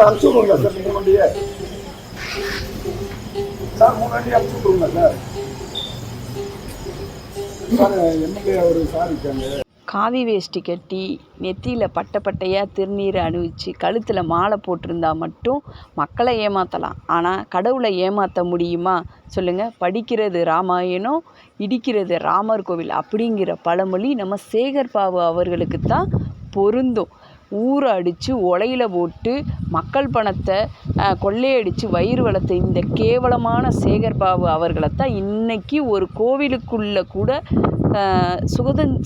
Sir அனுப்பிச்சு விடுங்க sir, 3 வண்டியே சார், 3 வண்டி அனுப்பிச்சு விடுங்க சார். சார் எம்எல்ஏ ஒரு சார் இருக்காங்க, காவி வேஷ்டி கட்டி நெத்தியில் பட்டையாக திருநீரை அணிவிச்சு கழுத்தில் மாலை போட்டிருந்தா மட்டும் மக்களை ஏமாற்றலாம். ஆனால் கடவுளை ஏமாற்ற முடியுமா சொல்லுங்கள்? படிக்கிறது ராமாயணம், இடிக்கிறது ராமர் கோவில் அப்படிங்கிற பழமொழி நம்ம சேகர் பாபு அவர்களுக்கு தான் பொருந்தும். ஊரை அடித்து உலையில் போட்டு மக்கள் பணத்தை கொள்ளையடித்து வயிறு வளர்த்த இந்த கேவலமான சேகர் பாபு அவர்களைத்தான் இன்றைக்கி ஒரு கோவிலுக்குள்ளே கூட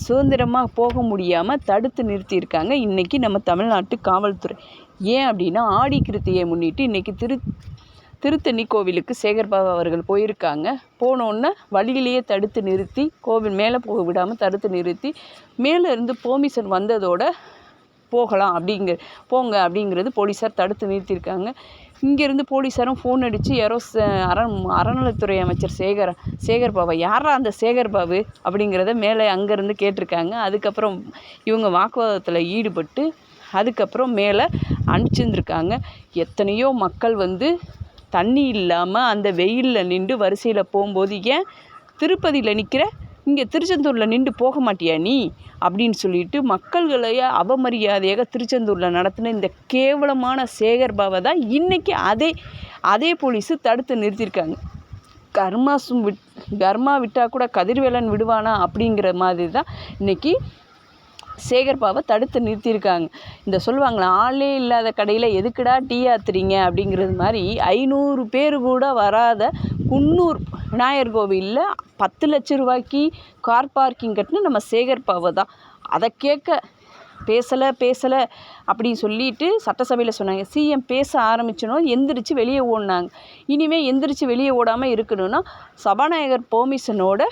சுதந்திரமாக போக முடியாமல் தடுத்து நிறுத்தியிருக்காங்க இன்றைக்கி நம்ம தமிழ்நாட்டு காவல்துறை. ஏன் அப்படின்னா, ஆடி கிருத்தியை முன்னிட்டு இன்றைக்கி திருத்தணி கோவிலுக்கு சேகர் பாபு அவர்கள் போயிருக்காங்க. போனோன்னே வழியிலேயே தடுத்து நிறுத்தி, கோவில் மேலே போக விடாமல் தடுத்து நிறுத்தி, மேலே இருந்து பெர்மிஷன் வந்ததோட போகலாம் போங்க அப்படிங்கிறது போலீஸார் தடுத்து நிறுத்தியிருக்காங்க. இங்கேருந்து போலீஸாரும் ஃபோன் அடித்து யாரோ அறநிலைத்துறை அமைச்சர் சேகர் பாபு, யாரா அந்த சேகர் பாபு அப்படிங்கிறத மேலே அங்கேருந்து கேட்டிருக்காங்க. அதுக்கப்புறம் இவங்க வாக்குவாதத்தில் ஈடுபட்டு அதுக்கப்புறம் மேலே அனுப்பிச்சிருந்துருக்காங்க. எத்தனையோ மக்கள் தண்ணி இல்லாமல் அந்த வெயிலில் நின்று வரிசையில் போகும்போது, ஏன் திருப்பதியில் நிற்கிற, இங்கே திருச்செந்தூரில் நின்று போக மாட்டியா நீ அப்படின்னு சொல்லிட்டு மக்கள்களையே அவமரியாதையாக திருச்செந்தூரில் நடத்தின இந்த கேவலமான சேகர் பாபை தான் இன்றைக்கி அதே போலீஸு தடுத்து நிறுத்தியிருக்காங்க. கர்மா விட்டால் கூட கதிர்வேலன் விடுவானா அப்படிங்கிற மாதிரி தான் இன்றைக்கி சேகர் பாபை தடுத்து நிறுத்தியிருக்காங்க. இந்த சொல்லுவாங்களா, ஆளே இல்லாத கடையில் எதுக்குடா டீ ஆத்துறீங்க அப்படிங்கிறது மாதிரி 500 பேர் கூட வராத குன்னூர் விநாயகர் கோவிலில் 10 லட்ச ரூபாய்க்கு கார் பார்க்கிங் கட்டின நம்ம சேகர் பாபு தான். அதை கேட்க பேசலை அப்படின்னு சொல்லிட்டு சட்டசபையில் சொன்னாங்க. சிஎம் பேச ஆரம்பிச்சனும் எந்திரிச்சு வெளியே ஓடினாங்க. இனிமேல் எந்திரிச்சு வெளியே ஓடாமல் இருக்கணும்னா சபாநாயகர் பெர்மிஷனோட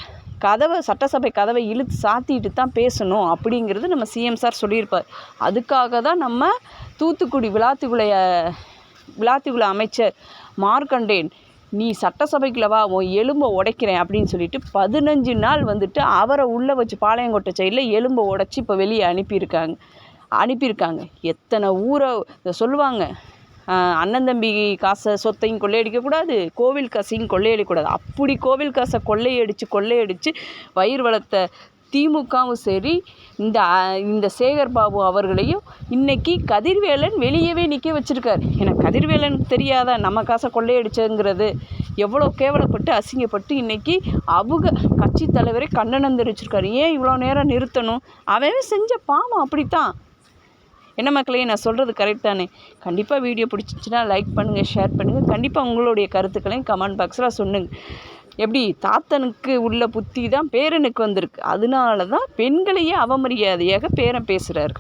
சட்டசபை கதவை இழுத்து சாத்திட்டு தான் பேசணும் அப்படிங்கிறது நம்ம சிஎம் சார் சொல்லியிருப்பார். அதுக்காக தான் நம்ம தூத்துக்குடி விளாத்திகுள அமைச்சர் மார்க்கண்டேன், நீ சட்டசபைக்குள்ள வா, உன் எலும்பை உடைக்கிறேன் அப்படின்னு சொல்லிட்டு 15 நாள் அவரை உள்ளே வச்சு பாளையங்கோட்டை சைடில் எலும்பை உடைச்சி இப்போ வெளியே அனுப்பியிருக்காங்க. எத்தனை ஊரை சொல்லுவாங்க, அண்ணன் தம்பி காசை சொத்தையும் கொள்ளையடிக்கக்கூடாது, கோவில் காசையும் கொள்ளையடிக்கக்கூடாது. அப்படி கோவில் காசை கொள்ளையடித்து வயிறு வளர்த்த திமுகவும் சரி, இந்த சேகர் பாபு அவர்களையும் இன்றைக்கி கதிர்வேலன் வெளியவே நிற்க வச்சுருக்கார். எனக்கு கதிர்வேலன் தெரியாதா நம்ம காசை கொள்ளையடிச்சுங்கிறது? எவ்வளோ கேவலப்பட்டு அசிங்கப்பட்டு இன்றைக்கி அவங்க கட்சி தலைவரே கண்டனம் தெரிவிச்சிருக்காரு. ஏன் இவ்வளோ நேரம் நிறுத்தணும்? அவன் செஞ்ச பாவம் அப்படித்தான். என்ன மக்களே, நான் சொல்கிறது கரெக்ட் தானே? கண்டிப்பாக வீடியோ பிடிச்சிச்சின்னா லைக் பண்ணுங்கள், ஷேர் பண்ணுங்கள். கண்டிப்பாக உங்களுடைய கருத்துக்களையும் கமெண்ட் பாக்ஸில் சொல்லுங்கள். எப்படி தாத்தனுக்கு உள்ள புத்தி தான் பேரனுக்கு வந்திருக்கு. அதனால தான் பெண்களையே அவமரியாதையாக பேரன் பேசுகிறாரு.